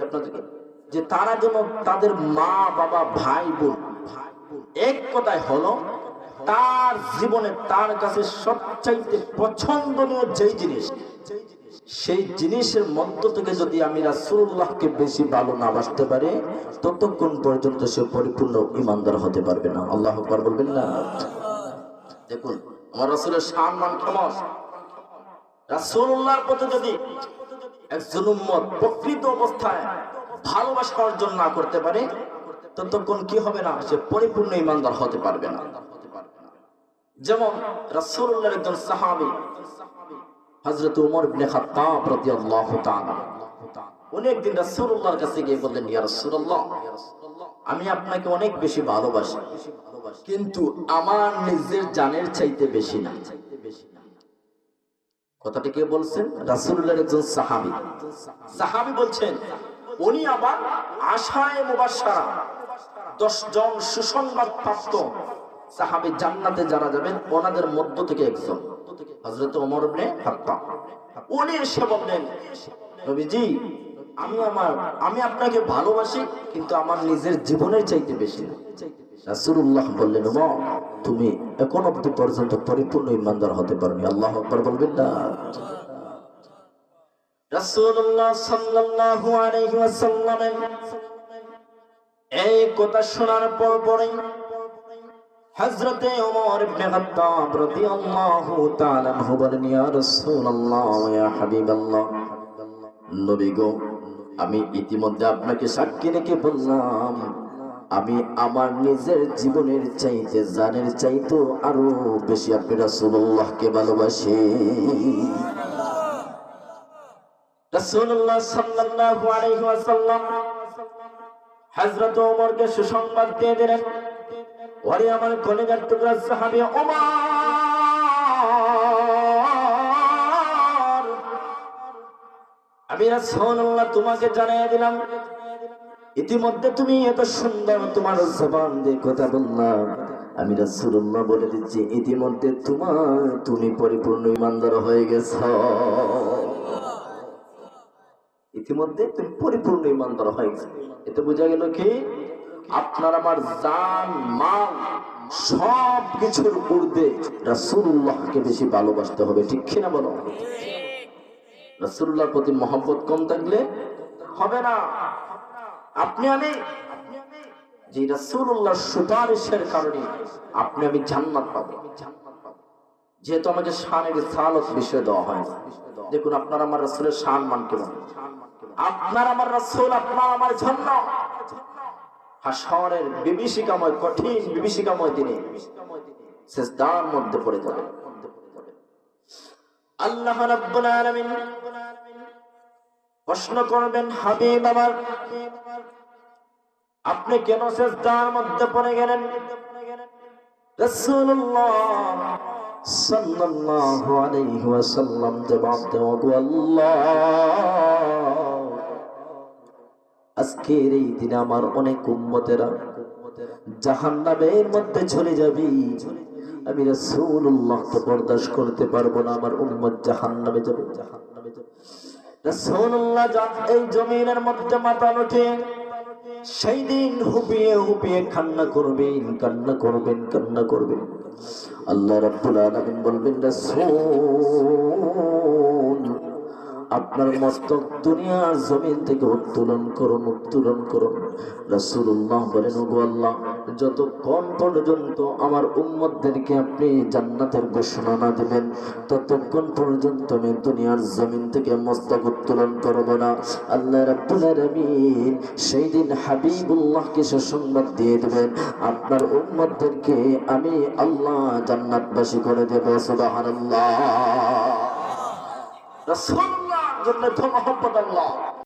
আপনাদেরকে, যে তারা যেন তাদের মা বাবা ভাই বোন এক কথায় হলো তার জীবনে তার কাছে সবচাইতে পছন্দনীয় যেই জিনিস, সেই জিনিসের মধ্য থেকে যদি আমি রাসূলুল্লাহকে বেশি ভালো না বাসতে পারি, ততক্ষণ পর্যন্ত সে পরিপূর্ণ ঈমানদার হতে পারবে না। আল্লাহু আকবার বলবেন না? দেখুন আমার রাসূলের সম্মান কেমন। রাসূলুল্লাহর প্রতি যদি একজন উম্মত প্রকৃত অবস্থায় ভালোবাসা অর্জন না করতে পারে, ততক্ষণ কি হবে না, সে পরিপূর্ণ ঈমানদার হতে পারবে না। যেমন রাসূলুল্লাহর একজন সাহাবী হযরত ওমর ইবনে খাত্তাব রাদিয়াল্লাহু তাআলা, উনি একদিন রাসূলুল্লাহর কাছে গিয়ে বললেন, ইয়া রাসূলুল্লাহ, আমি আপনাকে অনেক বেশি ভালোবাসি, কিন্তু আমার নিজের জানের চাইতে বেশি না। কথাটা কে বলছেন? রাসূলুল্লাহর একজন সাহাবী। সাহাবী বলছেন, উনি আবার আশায়ে মুবাশশারা 10 জন সুসংবাদ প্রাপ্ত সাহাবী জান্নাতে যারা যাবেন ওনাদের মধ্য থেকে একজন হযরত ওমর ইবনে খাত্তাব। উনি এসে বললেন, নবীজি, আমি আপনাকে ভালোবাসি, কিন্তু আমার নিজের জীবনের চাইতে বেশি না। রাসূলুল্লাহ বললেন, ওমর, তুমি এখন অবধি পর্যন্ত পরিপূর্ণ ঈমানদার হতে পারোনি। আল্লাহু আকবার বলবেন না? রাসূলুল্লাহ সাল্লাল্লাহু আলাইহি ওয়াসাল্লাম এই কথা শোনার পরেই হযরতে ওমর ইবনে খাত্তাব রাদিয়াল্লাহু তাআলা আনহু বলেন, ইয়া রাসূলুল্লাহ, ইয়া হাবিবাল্লাহ, নবী গো, আমি ইতিমধ্যে আপনাকে সাক্ষী রেখে বললাম, আমি আমার নিজের জীবনের চাইতে জানের চাইতে আরো বেশি আপনি রাসূলুল্লাহকে ভালোবাসি। রাসূলুল্লাহ সাল্লাল্লাহু আলাইহি ওয়াসাল্লাম হযরত ওমরকে সুসংবাদ দিয়ে দিলেন, ওরে আমার কলিজার টুকরা সাহাবী ওমর, আমি রাসূলুল্লাহ তোমাকে জানিয়ে দিলাম, ইতিমধ্যে তুমি এত সুন্দর তোমার জবান দিয়ে কথা বললাম, আমি রাসূলুল্লাহ বলে দিচ্ছি, ইতিমধ্যে তুমি পরিপূর্ণ ঈমানদার হয়ে গেছো। ইতিমধ্যে তুমি পরিপূর্ণ ঈমানদার হয়ে গেছো। এতে বোঝা গেল কি, আপনার আমার জান মাল সব কিছুর ঊর্ধ্বে রাসূলুল্লাহকে বেশি ভালোবাসতে হবে। ঠিক কিনা বলো? রাসূলুল্লাহর প্রতি মহব্বত কম থাকলে হবে না। আপনি আমি যে রাসূলুল্লাহর সুপারিশের কারণে আপনি আমি জান্নাত পাবো, যেহেতু আমাকে শানের রিসালাত বিষয় দেওয়া হয়। দেখুন আপনার আমার রাসূলের সম্মান কেমন। আপনার আমার রাসূল আপনার আমার জন্য হাসরের বিভীষিকাময়, কঠিন বিভীষিকাময় দিনে সিজদার মধ্যে পড়ে যাবে। আল্লাহ রাব্বুল আলামিন প্রশ্ন করবেন, হাবিব আমার, আপনি কেন সিজদার মধ্যে পড়ে গেলেন? রাসূলুল্লাহ সাল্লাল্লাহু আলাইহি ওয়াসাল্লাম জবাব দেন, ওগো আল্লাহ, আজকের এই দিনে আমার অনেক উম্মতেরা জাহান্নামের মধ্যে চলে যাবে, আমি রাসূলুল্লাহ তো বরদাশত করতে পারবো না, আমার উম্মত জাহান্নামে যাবে। রাসূলুল্লাহ এই জমিনের মধ্যে মাথা উঠে সেই দিন হুপিয়ে হুপিয়ে কান্না করবেন, কান্না করবেন, কান্না করবেন। আল্লাহ রাব্বুল আলামিন বলবেন, রাসূল, আপনার মস্তক দুনিয়ার জমিন থেকে উত্তোলন করুন, উত্তোলন করুন। রাসূলুল্লাহ বলেন, ওগো আল্লাহ, যতক্ষণ পর্যন্ত আমার উম্মতদেরকে আপনি জান্নাতের ঘোষণা না দিবেন, ততক্ষণ পর্যন্ত আমি দুনিয়ার জমিন থেকে মস্তক উত্তোলন করব না। আল্লাহ রাব্বুল আলামিন সেই দিন হাবিবুল্লাহকে সুসংবাদ দিয়ে দেবেন, আপনার উম্মতদেরকে আমি আল্লাহ জান্নাতবাসী করে দেব। সুবহানাল্লাহ। রাসূলুল্লাহর জন্য তো মহব্বত আল্লাহ।